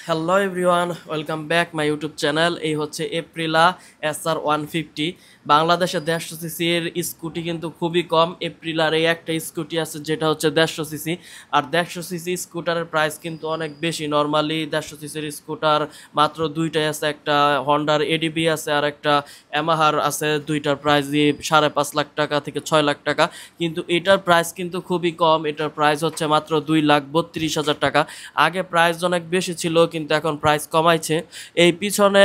Hello everyone, welcome back my YouTube channel. এই হচ্ছে Aprilia SR 150। বাংলাদেশে 150 সিসির স্কুটি কিন্তু খুবই কম। এপ্রিলার এই একটা স্কুটি আছে যেটা হচ্ছে 150 সিসি, আর 150 সিসি স্কুটারের প্রাইস কিন্তু অনেক বেশি। নর্মালি 150 সিসির স্কুটার মাত্র দুইটাই আছে, একটা হন্ডার এডিবি আছে আর একটা ইয়ামাহার আছে। দুইটার প্রাইস 5.5 লাখ টাকা থেকে 6 লাখ টাকা, কিন্তু এটার প্রাইস কিন্তু খুবই কম। এটার প্রাইস হচ্ছে মাত্র 2,32,000 টাকা। আগে প্রাইস অনেক বেশি ছিল, কিন্তু এখন প্রাইস কমাইছে। এই পিছনে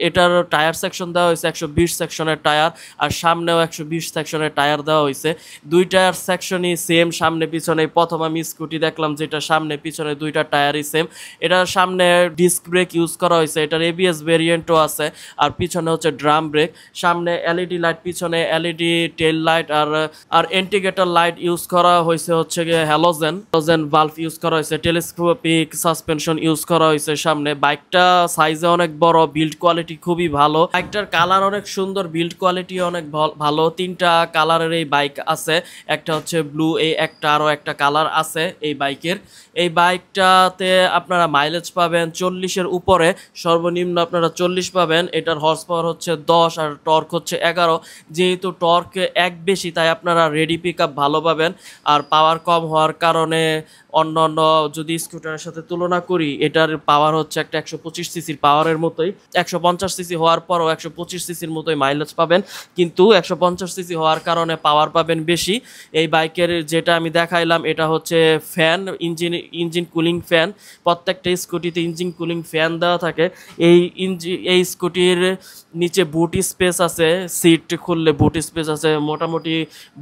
এটার টায়ার সেকশন দেওয়া হয়েছে 120 সেকশনের টায়ার, আর সামনেও 120 সেকশনের টায়ার দেওয়া হয়েছে। দুই টায়ার সেকশনই সেম, সামনে পিছনে। প্রথম আমি স্কুটি দেখলাম যেটা সামনে পিছনে দুইটা টায়ারই সেম। এটার সামনে ডিস্ক ব্রেক ইউজ করা হয়েছে, এটার ABS ভেরিয়েন্টও আছে, আর পিছনে হচ্ছে ড্রাম ব্রেক। সামনে এলইডি লাইট, পিছনে এলইডি টেল লাইট, আর ইন্ডিকেটর লাইট ইউজ করা হয়েছে হচ্ছে গিয়ে হ্যালোজেন বাল্ব ইউজ করা হয়েছে। টেলিস্কোপিক সাসপেনশন ইউজ করা হয়েছে সামনে। বাইকটা সাইজে অনেক বড়, বিল্ড কোয়ালিটি খুবই ভালো। বাইকটার কালার অনেক সুন্দর, বিল্ড কোয়ালিটি অনেক ভালো। তিনটা কালারের এই বাইক আছে, একটা হচ্ছে ব্লু, এই একটা আরও একটা কালার আছে এই বাইকের। এই বাইকটাতে আপনারা মাইলেজ পাবেন 40-এর উপরে, সর্বনিম্ন আপনারা 40 পাবেন। এটার হর্স পাওয়ার হচ্ছে 10 আর টর্ক হচ্ছে 11। যেহেতু টর্ক এক বেশি, তাই আপনারা রেডি পিক আপ ভালো পাবেন। আর পাওয়ার কম হওয়ার কারণে অন্য যদি স্কুটারের সাথে তুলনা করি, এটার পাওয়ার হচ্ছে একটা 125 সিসির পাওয়ারের মতোই। 150 সিসি হওয়ার পরও 125 সিসির মতোই মাইলেজ পাবেন, কিন্তু 150 সিসি হওয়ার কারণে পাওয়ার পাবেন বেশি। এই বাইকের যেটা আমি দেখাইলাম, এটা হচ্ছে ফ্যান, ইঞ্জিন কুলিং ফ্যান। প্রত্যেকটা স্কুটিতে ইঞ্জিন কুলিং ফ্যান দেওয়া থাকে। এই স্কুটির নিচে বুট স্পেস আছে, সিট খুললে বুট স্পেস আছে, মোটামুটি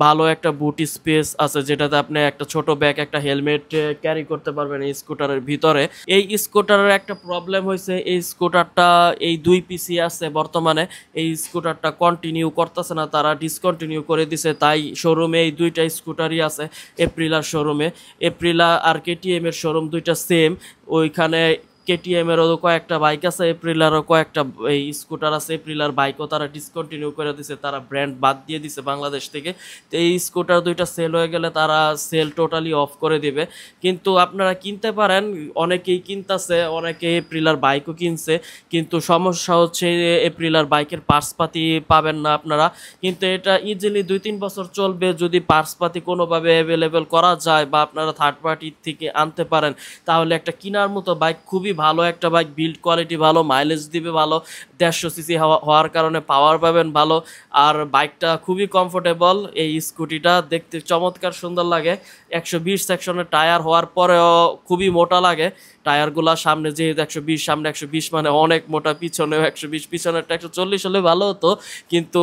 ভালো একটা বুট স্পেস আছে, যেটাতে আপনি একটা ছোট ব্যাগ, একটা হেলমেট ক্যারি করতে পারবেন এই স্কুটারের ভিতরে। এই স্কুটারের একটা প্রবলেম হয়েছে, এই স্কুটারটা এই 2 পিসি আছে বর্তমানে। এই স্কুটারটা কন্টিনিউ করতেছে না, তারা ডিসকন্টিনিউ করে দিছে। তাই শোরুমে এই দুইটা স্কুটারই আছে এপ্রিলার শোরুমে। এপ্রিলা আর KTM এর শোরুম দুইটা সেম। ওইখানে KTM এরও কয়েকটা বাইক আছে, এপ্রিলারও কয়েকটা এই স্কুটার আছে। এপ্রিলার বাইকও তারা ডিসকন্টিনিউ করে দিছে, তারা ব্র্যান্ড বাদ দিয়ে দিছে বাংলাদেশ থেকে। তো এই স্কুটার দুইটা সেল হয়ে গেলে তারা সেল টোটালি অফ করে দিবে। কিন্তু আপনারা কিনতে পারেন, অনেকেই কিনতেছে, অনেকে এপ্রিলার বাইকও কিনছে। কিন্তু সমস্যা হচ্ছে এপ্রিলার বাইকের পার্টসপাতি পাবেন না আপনারা। কিন্তু এটা ইজিলি 2-3 বছর চলবে যদি পার্টসপাতি কোনোভাবে অ্যাভেলেবেল করা যায়, বা আপনারা থার্ড পার্টি থেকে আনতে পারেন, তাহলে একটা কেনার মতো বাইক, খুবই ভালো একটা বাইক। বিল্ড কোয়ালিটি ভালো, মাইলেজ দিবে ভালো, 150 সিসি হওয়ার কারণে পাওয়ার পাবেন ভালো, আর বাইকটা খুবই কমফোর্টেবল। এই স্কুটিটা দেখতে চমৎকার সুন্দর লাগে। 120 সেকশনের টায়ার হওয়ার পরেও খুবই মোটা লাগে টায়ারগুলা। সামনে যেহেতু 120, সামনে 120 মানে অনেক মোটা, পিছনেও 120, পিছনেরটা 140 হলে ভালো হতো, কিন্তু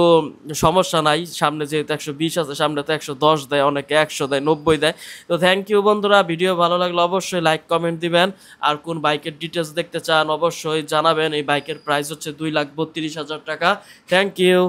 সমস্যা নাই। সামনে যেহেতু 120 আছে, সামনে তো 110 দেয়, অনেকে 100 দেয়, 90 দেয়। তো থ্যাংক ইউ বন্ধুরা, ভিডিও ভালো লাগলে অবশ্যই লাইক কমেন্ট দিবেন। আর কোন বাইকের ডিটেলস দেখতে চান অবশ্যই জানাবেন। এই বাইকের প্রাইস হচ্ছে 2,32,000 টাকা। Thank you.